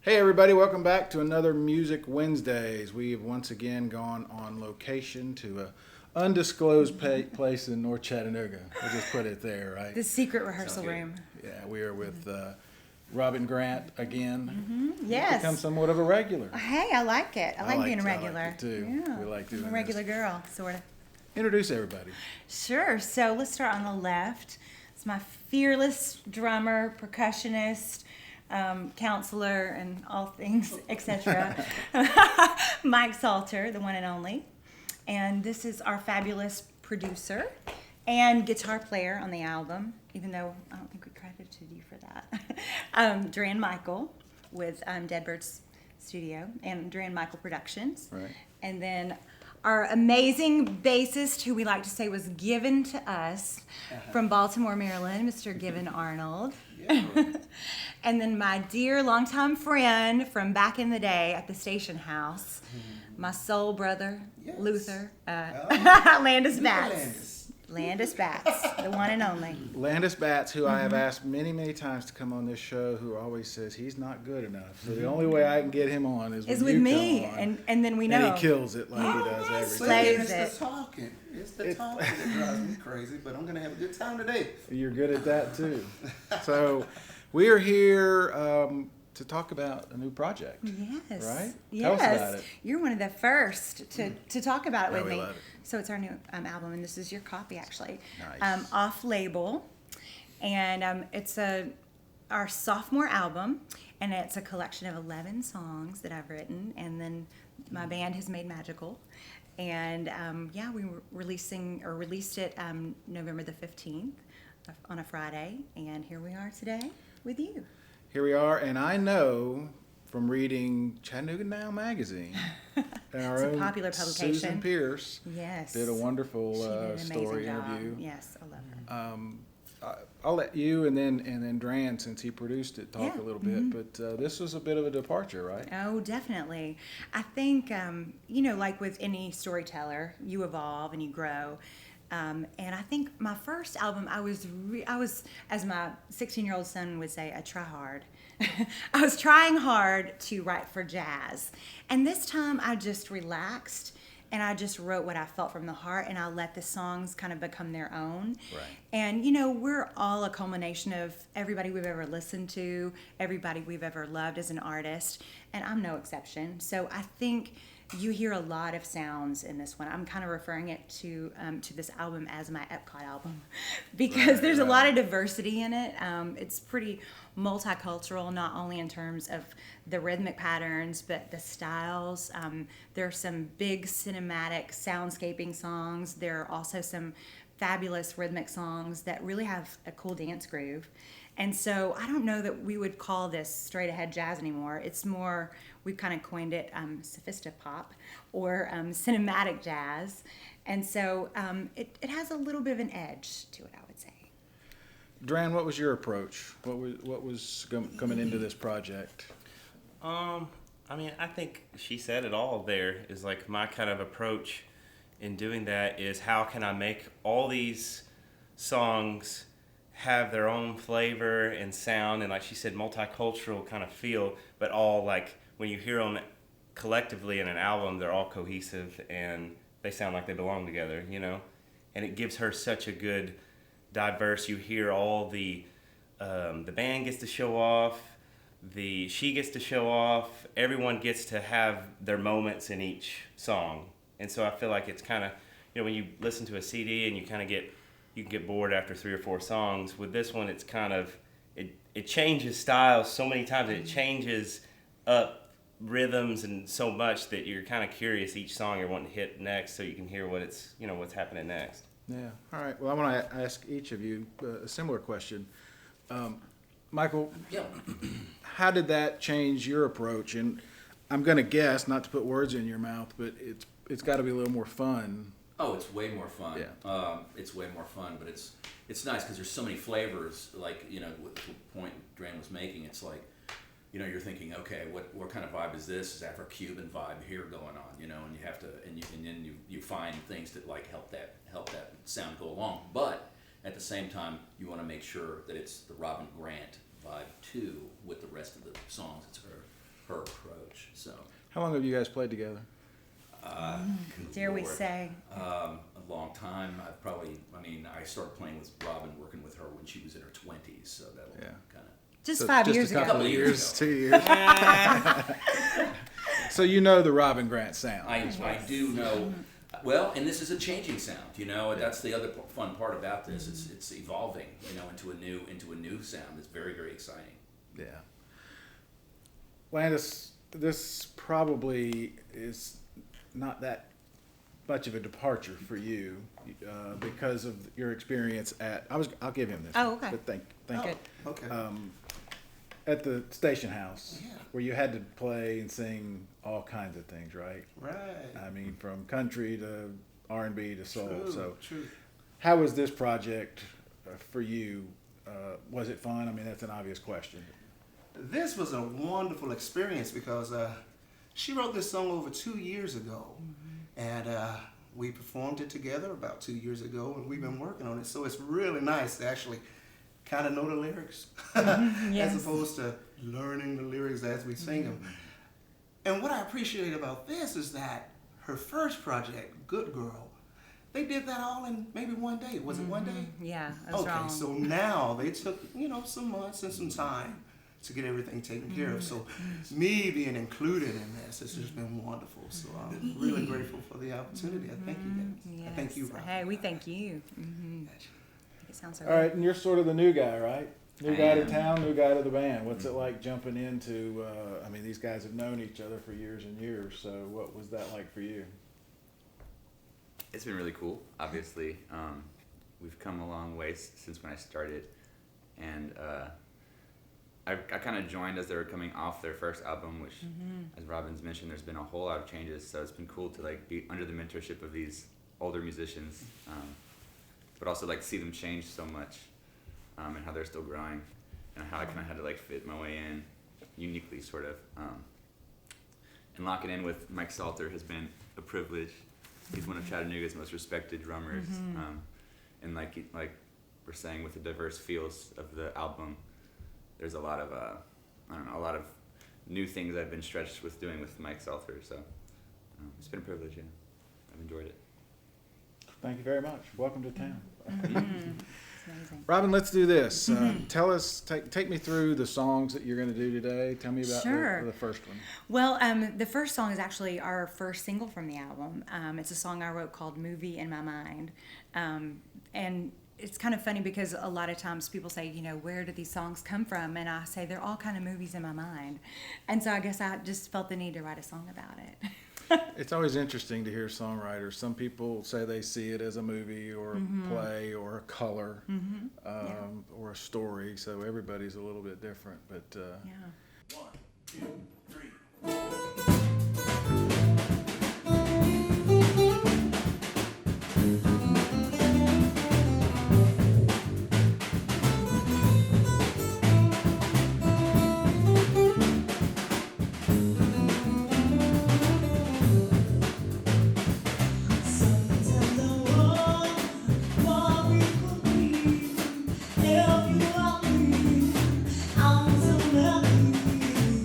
Hey everybody, welcome back to another Music Wednesdays. We have once again gone on location to a undisclosed place in North Chattanooga. We'll just put it there, right? The secret rehearsal room. Yeah, we are with Robin Grant again. Yes. Become somewhat of a regular. Hey, I like it. I like being a regular. I like it too. Yeah. We like doing I'm a regular this. girl, sort of. Introduce everybody. Sure. So let's start on the left. It's my fearless drummer, percussionist, counselor, and all things, etc. Mike Salter, the one and only. And this is our fabulous producer and guitar player on the album, even though I don't think we credited you for that. Duran Michael with Dead Birds Studio and Duran Michael Productions. Right. And then our amazing bassist, who we like to say was given to us from Baltimore, Maryland, Mr. Given Arnold. Yeah. And then my dear longtime friend from back in the day at the station house, my soul brother, Yes. Luther, Landis Batts. Landis. Landis Batts, the one and only. Landis Batts, who I have asked many, many times to come on this show, who always says he's not good enough. So the only way I can get him on is Is when with you me, come on. and then we know. And he kills it like he does every Slays time. It's it. the talking. It's the talking that drives me crazy, but I'm going to have a good time today. You're good at that too. So we are here to talk about a new project. Yes. Right? Yes. Tell us about it. You're one of the first to talk about it Yeah, with we me. love it. So it's our new album, and this is your copy, actually. Nice. Off label, and it's our sophomore album, and it's a collection of 11 songs that I've written, and then my band has made magical. And we were released it November the 15th on a Friday, and here we are today with you. Here we are, and I know from reading Chattanooga Now magazine and our It's a own popular publication. Susan Pierce Yes. did a wonderful She did an amazing story job. interview. Yes, I love her. I'll let you and then Dran, since he produced it, talk Yeah. a little bit. But this was a bit of a departure, right? Oh, definitely. I think, like with any storyteller, you evolve and you grow. And I think my first album, I was, as my 16-year-old son would say, a try hard. I was trying hard to write for jazz. And this time I just relaxed and I just wrote what I felt from the heart, and I let the songs kind of become their own. Right. And, we're all a culmination of everybody we've ever listened to, everybody we've ever loved as an artist, and I'm no exception. So I think you hear a lot of sounds in this one. I'm kind of referring it to this album as my Epcot album because there's a lot of diversity in it. It's pretty multicultural, not only in terms of the rhythmic patterns, but the styles. There are some big cinematic soundscaping songs. There are also some fabulous rhythmic songs that really have a cool dance groove. And so I don't know that we would call this straight ahead jazz anymore. It's more, we've kind of coined it sophistopop or cinematic jazz. And so it has a little bit of an edge to it, I would say. Dran, what was your approach? What was coming into this project? I think she said it all there. Is like my kind of approach in doing that is how can I make all these songs have their own flavor and sound and, like she said, multicultural kind of feel, but all like when you hear them collectively in an album, they're all cohesive and they sound like they belong together, And it gives her such a good diverse. You hear all the band gets to show off, she gets to show off. Everyone gets to have their moments in each song, and so I feel like it's kind of when you listen to a CD and you kind of you can get bored after 3 or 4 songs. With this one, it's kind of it changes styles so many times, and it changes up rhythms and so much that you're kind of curious each song you're wanting to hit next, so you can hear what's happening next. Yeah. All right. Well, I want to ask each of you a similar question. Michael, Yeah. how did that change your approach? And I'm going to guess, not to put words in your mouth, but it's got to be a little more fun. Oh, it's way more fun. Yeah. It's way more fun, but it's nice because there's so many flavors. Like with the point Dran was making, it's like you're thinking, okay, what kind of vibe is this? Is Afro-Cuban vibe here going on? And you have to and then you find things that like help that sound go along. But at the same time, you want to make sure that it's the Robin Grant vibe too with the rest of the songs. It's her her approach. So, How long have you guys played together? good Dare we Lord. say? A long time. I started playing with Robin, working with her when she was in her 20s, so that'll Yeah. kind of. Just So 5 just years a ago. couple of Couple years, years 2 years. So you know the Robin Grant sound. I do know. Well, and this is a changing sound. That's the other fun part about this. It's evolving. Into a new sound. It's very, very exciting. Yeah. Landis, this probably is not that much of a departure for you because of your experience I'll give him this. Oh, okay. But thank Good. you. Okay. At the station house, Yeah. where you had to play and sing all kinds of things, right? Right. I mean, from country to R&B to soul. True, So, true. how was this project for you? Was it fun? I mean, that's an obvious question. This was a wonderful experience because she wrote this song over 2 years ago, and we performed it together about 2 years ago, and we've been working on it. So it's really nice to actually kind of know the lyrics Yes. as opposed to learning the lyrics as we sing them. And what I appreciate about this is that her first project, Good Girl, they did that all in maybe one day. Was it one day? Yeah, that's Okay, wrong. so now they took, some months and some time to get everything taken care of. So me being included in this has just been wonderful. So I'm really grateful for the opportunity. I thank you guys. I thank you, Yes. Rob. Hey, we thank you. It sounds so All right, and you're sort of the new guy, right? New I guy to am. town, new guy to the band. What's it like jumping into? These guys have known each other for years and years. So, what was that like for you? It's been really cool. Obviously, we've come a long way since when I started, and I kind of joined as they were coming off their first album, which, as Robin's mentioned, there's been a whole lot of changes. So it's been cool to be under the mentorship of these older musicians, but also see them change so much, and how they're still growing, and how I kind of had to fit my way in uniquely, sort of. And locking in with Mike Salter has been a privilege. He's one of Chattanooga's most respected drummers, and like we're saying, with the diverse feels of the album, there's a lot of a lot of new things I've been stretched with doing with Mike Salter. So it's been a privilege. Yeah, I've enjoyed it. Thank you very much. Welcome to town. It's amazing. Robin, let's do this. Tell us, take me through the songs that you're going to do today. Tell me about Sure. the first one. Well, the first song is actually our first single from the album. It's a song I wrote called Movie in My Mind. And it's kind of funny because a lot of times people say, where do these songs come from? And I say they're all kind of movies in my mind. And so I guess I just felt the need to write a song about it. It's always interesting to hear songwriters. Some people say they see it as a movie or a play or a color or a story. So everybody's a little bit different. But Yeah. 1, 2, 3. If you are me, I'm so happy.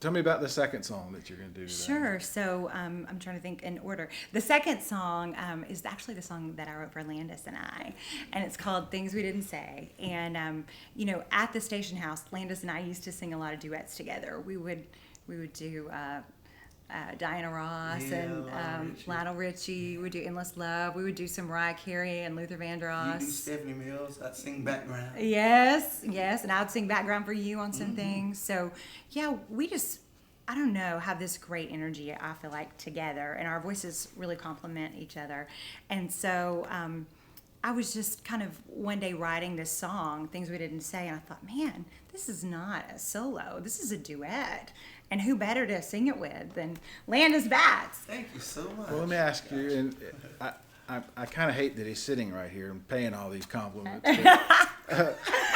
tell me about the second song that you're going to do today. Sure. So I'm trying to think in order. The second song is actually the song that I wrote for Landis and I, and it's called "Things We Didn't Say." And you know, at the station house, Landis and I used to sing a lot of duets together. We would do Diana Ross and Lionel Richie. We would do "Endless Love." We would do some Mariah Carey and Luther Vandross. You do Stephanie Mills. I'd sing background. Yes, and I would sing background for you on some things. So, yeah, we just, I don't know, have this great energy, I feel like, together. And our voices really complement each other. And so I was just kind of one day writing this song, Things We Didn't Say, and I thought, man, this is not a solo. This is a duet. And who better to sing it with than Landis Batts? Thank you so much. Well, let me ask you, and I kind of hate that he's sitting right here and paying all these compliments.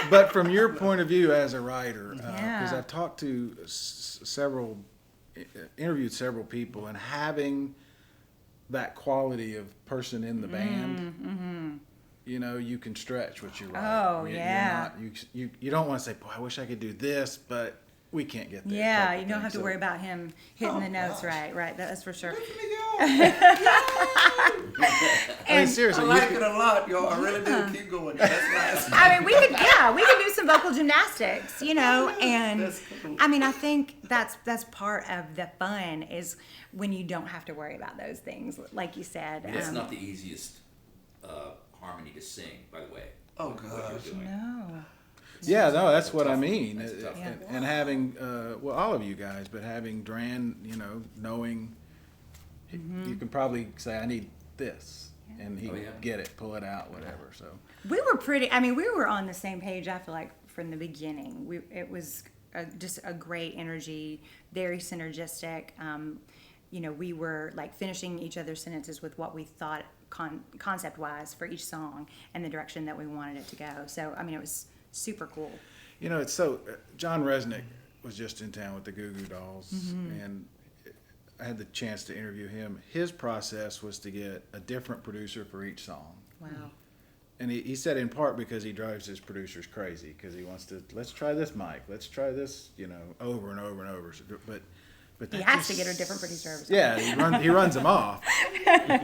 But from your point of view as a writer, because Yeah. I've talked to interviewed several people, and having that quality of person in the band, you know, you can stretch what you write. Oh, You're yeah. not- you don't want to say, boy, I wish I could do this, but we can't get there. Yeah, type of you don't thing. have to So- worry about him hitting Oh, the notes gosh. right. That's for sure. Look at me go. I mean, seriously, I like it a lot, y'all. I really do. Keep going. That's nice. I mean, we could do some vocal gymnastics, you know, and That's cool. I mean, I think that's part of the fun is when you don't have to worry about those things, like you said. It's not the easiest harmony to sing, by the way. Oh, what you're gosh. doing. No. Yeah, no, that's what I tough- mean. that's a tough Yeah. And having, well, all of you guys, but having Dran, you know, knowing you can probably say, I need this. And he Oh, can yeah. get it, pull it out, whatever. So, We were on the same page, I feel like, from the beginning. It was just a great energy, very synergistic. You know, we were like finishing each other's sentences with what we thought concept-wise for each song and the direction that we wanted it to go. So, I mean, it was super cool. you know, it's so, John Resnick was just in town with the Goo Goo Dolls, and I had the chance to interview him. His process was to get a different producer for each song. Wow. And he said in part because he drives his producers crazy, because he wants to, let's try this mic, let's try this, you know, over and over and over. So, but He that has just- to get a different producer every song. Yeah, he runs them off.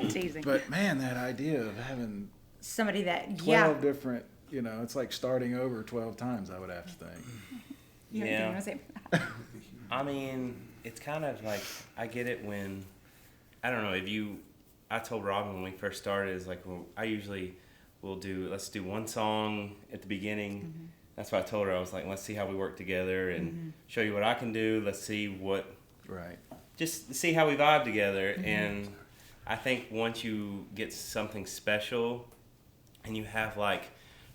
Teasing. But man, that idea of having Somebody that, 12 different, you know, it's like starting over 12 times, I would have to think. You Yeah. wanna say? I mean, it's kind of like I get it when I don't know if you. I told Robin when we first started is like I usually will let's do one song at the beginning. That's what I told her. I was like, let's see how we work together and show you what I can do. Let's see what Right. just see how we vibe together. And I think once you get something special and you have like,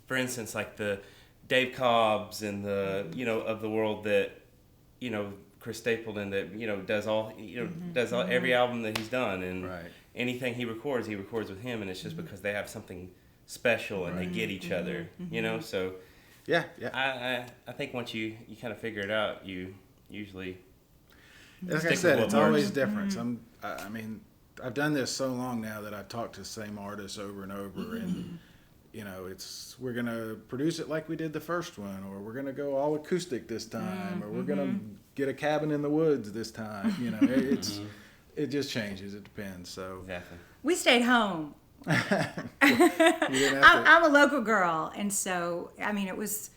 for instance, like the Dave Cobbs and the, you know, of the world that, you know, Chris Stapleton that, you know, does all every album that he's done, and Right. anything he records with him, and it's just because they have something special and they get each other, you know. So Yeah, yeah. I think once you kind of figure it out, you usually Like I stick with said, what it's works. always different. I mean, I've done this so long now that I've talked to the same artists over and over, and you know, we're gonna produce it like we did the first one, or we're gonna go all acoustic this time, or we're gonna get a cabin in the woods this time. You know, it just changes. It depends. So exactly. We stayed home. you didn't have to. I'm a local girl, and so I mean, it was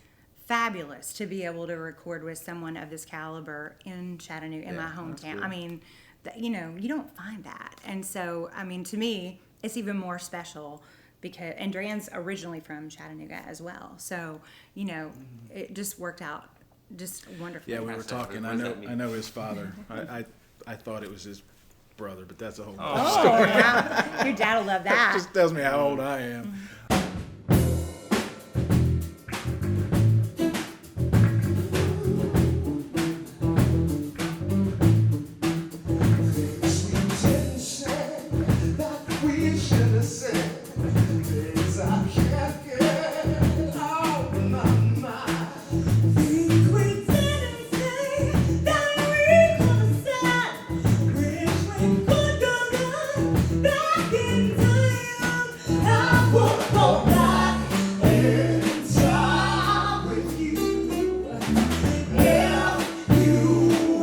fabulous to be able to record with someone of this caliber in Chattanooga, in my Yeah, that's hometown. good. I mean, you know, you don't find that, and so I mean, to me, it's even more special because and Dran's originally from Chattanooga as well, so you know, it just worked out just wonderfully. Yeah, we were How's that? talking. What I does know. that mean? I know his father. I thought it was his brother, but that's a whole. Oh, yeah. Your dad will love that. Just tells me how old I am. If you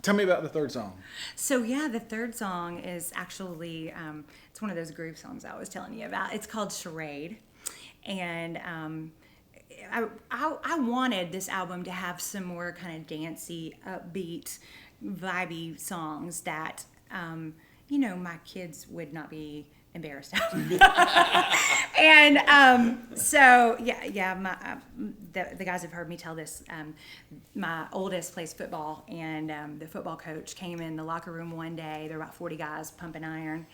Tell me about the third song. So yeah, the third song is actually it's one of those groove songs I was telling you about. It's called Charade, and I wanted this album to have some more kind of dancey, upbeat, vibey songs that my kids would not be embarrassed of. And so the guys have heard me tell this. My oldest plays football, and the football coach came in the locker room one day. There were about 40 guys pumping iron,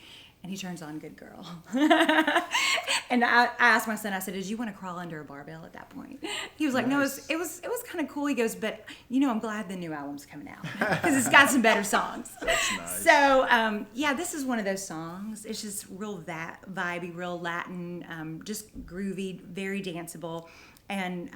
and he turns on Good Girl. And I asked my son, I said, did you want to crawl under a barbell at that point? He was like, Nice. no, it was kind of cool. He goes, but I'm glad the new album's coming out because it's got some better songs. That's nice. So this is one of those songs. It's just real that vibey, real Latin, just groovy, very danceable. And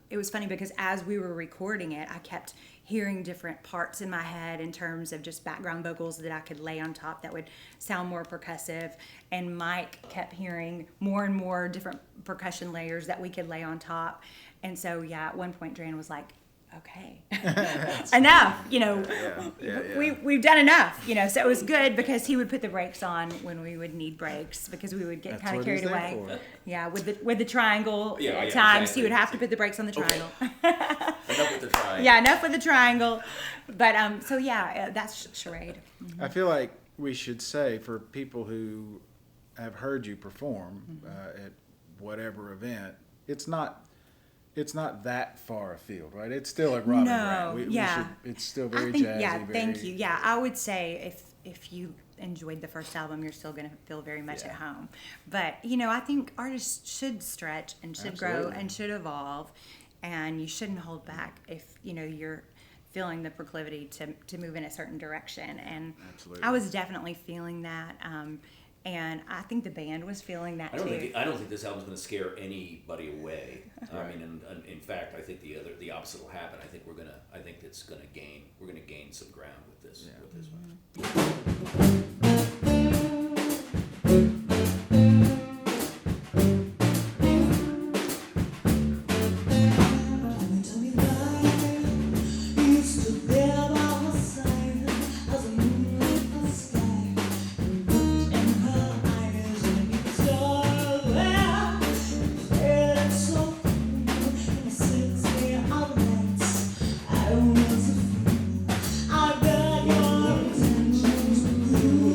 it was funny because as we were recording it, I kept hearing different parts in my head in terms of just background vocals that I could lay on top that would sound more percussive. And Mike kept hearing more and more different percussion layers that we could lay on top. And so, at one point, Dran was like, okay, enough, we've done enough, so it was good because he would put the brakes on when we would need brakes because we would get That's kind of what he's carried there away. for. Yeah, with the triangle Yeah, at yeah, times exactly. he would have to put the brakes on the Okay. triangle. Enough with the try. Yeah, enough with the triangle. But that's Charade. I feel like we should say for people who have heard you perform at whatever event, it's not that far afield, right? It's still at Robin No, Grant. It's still very I think, jazzy. thank you. Yeah, I would say if you enjoyed the first album, you're still going to feel very much at home. But, I think artists should stretch and should grow Absolutely. and should evolve, and you shouldn't hold back if, you're feeling the proclivity to move in a certain direction. And Absolutely. I was definitely feeling that. And I think the band was feeling that I too. don't think this album's going to scare anybody away. I mean, and in fact, I think the opposite will happen. I think it's going to gain. We're going to gain some ground with this one. I got your attention.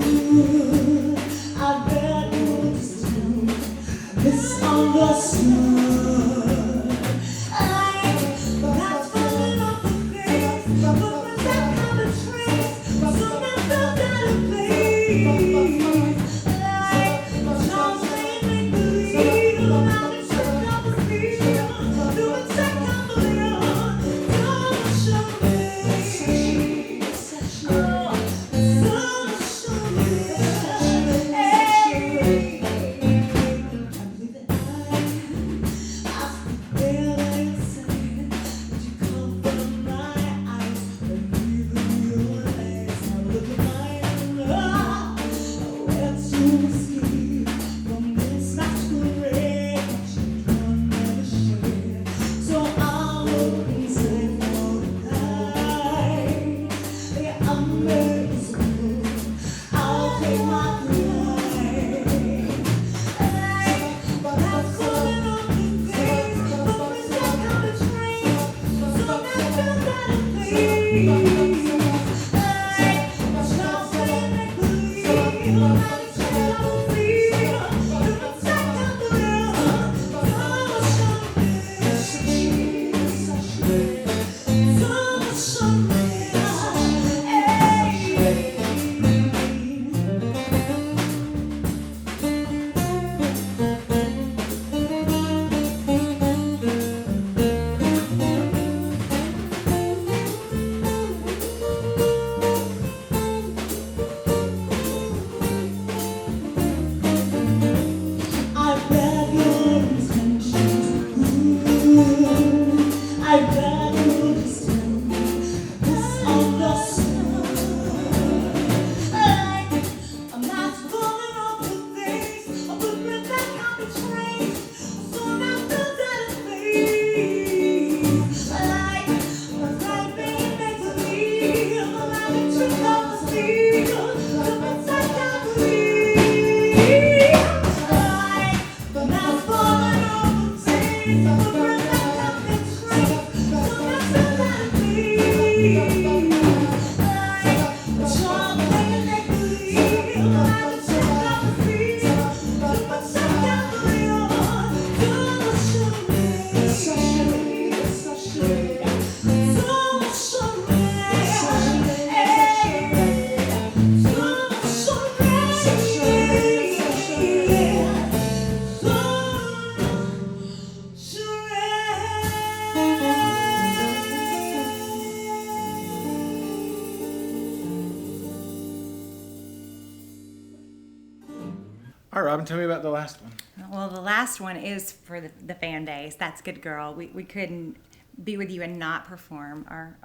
All right, Robin, tell me about the last one. Well, the last one is for the fan base. That's Good Girl. We couldn't be with you and not perform our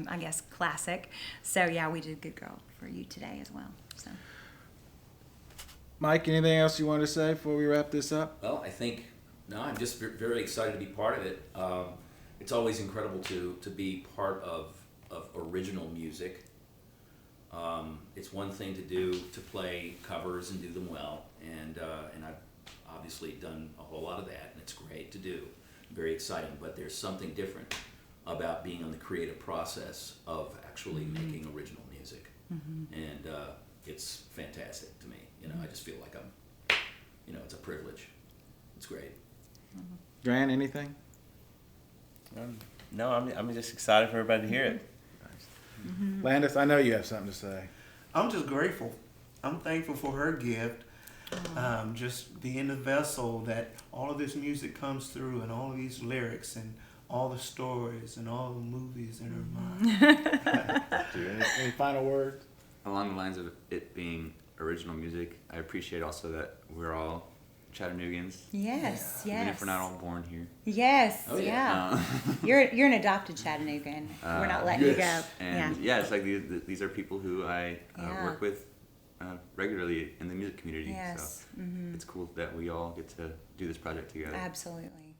I guess, classic. So, yeah, we did Good Girl for you today as well. So. Mike, anything else you wanted to say before we wrap this up? Well, I think, no, I'm just very excited to be part of it. It's always incredible to be part of original music. It's one thing to play covers and do them well, and I've obviously done a whole lot of that, and it's great to do, very exciting. But there's something different about being in the creative process of actually making original music, and it's fantastic to me. You know, I just feel like it's a privilege. It's great. Gran, anything? No, I'm just excited for everybody to hear it. Landis, I know you have something to say. I'm just grateful. I'm thankful for her gift. Just being the vessel that all of this music comes through, and all of these lyrics, and all the stories, and all the movies in her mind. Any final words? Along the lines of it being original music, I appreciate also that we're all Chattanoogans. Yes, Even yes. if we're not all born here. Yes, Oh, yeah. Uh, You're an adopted Chattanoogan. We're not letting you go. And it's like these are people who I Yeah. work with regularly in the music community. Yes. So it's cool that we all get to do this project together. Absolutely.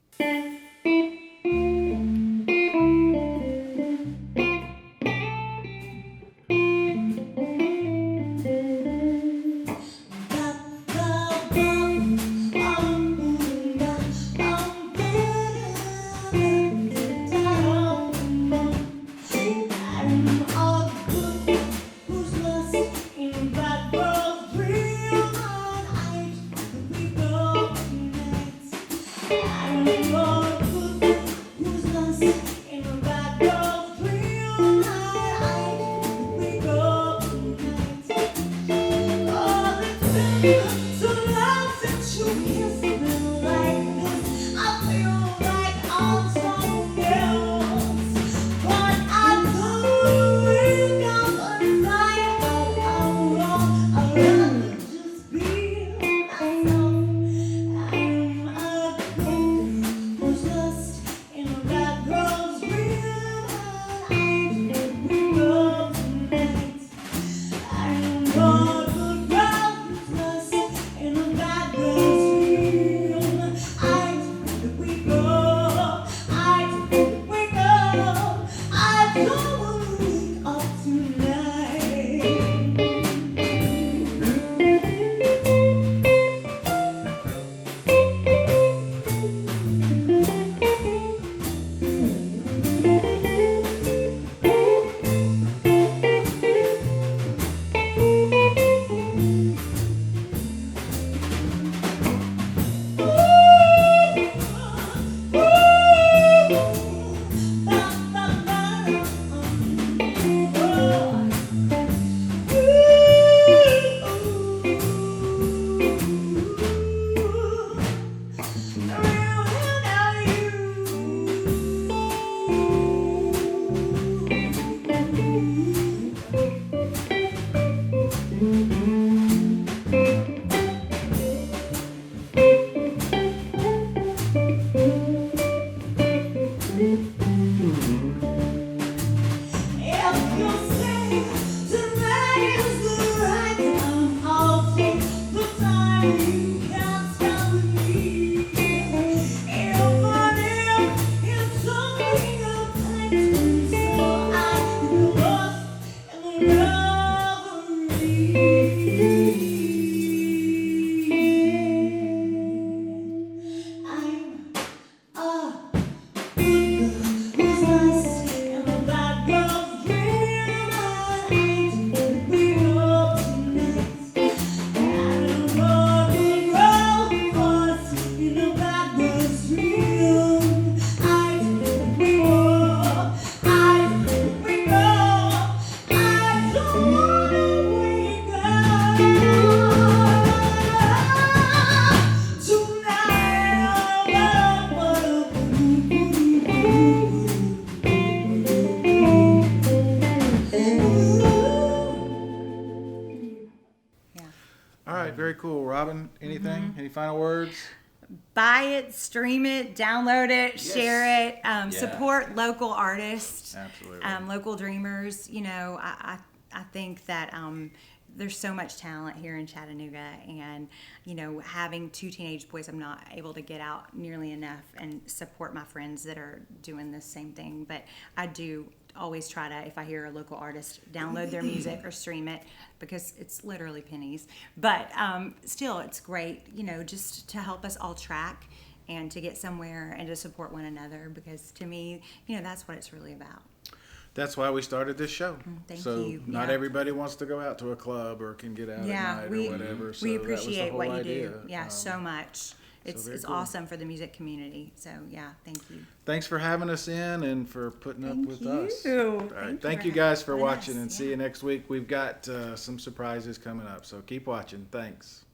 right, very cool. Robin, anything? Any final words? Buy it, stream it, download it, Yes. share it, support local artists, Absolutely. local dreamers. You know, I think that there's so much talent here in Chattanooga, and you know, having 2 teenage boys, I'm not able to get out nearly enough and support my friends that are doing the same thing. But I do always try to, if I hear a local artist, download their music or stream it, because it's literally pennies. But still, it's great, you know, just to help us all track and to get somewhere and to support one another, because to me, you know, that's what it's really about. That's why we started this show. Thank so you. not Yeah. everybody wants to go out to a club or can get out Yeah, at night we or whatever. So we that was the appreciate whole what you idea. do. Yeah, so much. It's very it's cool. awesome for the music community. So yeah, thank you. Thanks for having us in and for putting up Thank with you. us. Thank All right. you Thank for you guys for having watching, us. and see Yeah. you next week. We've got some surprises coming up, so keep watching. Thanks.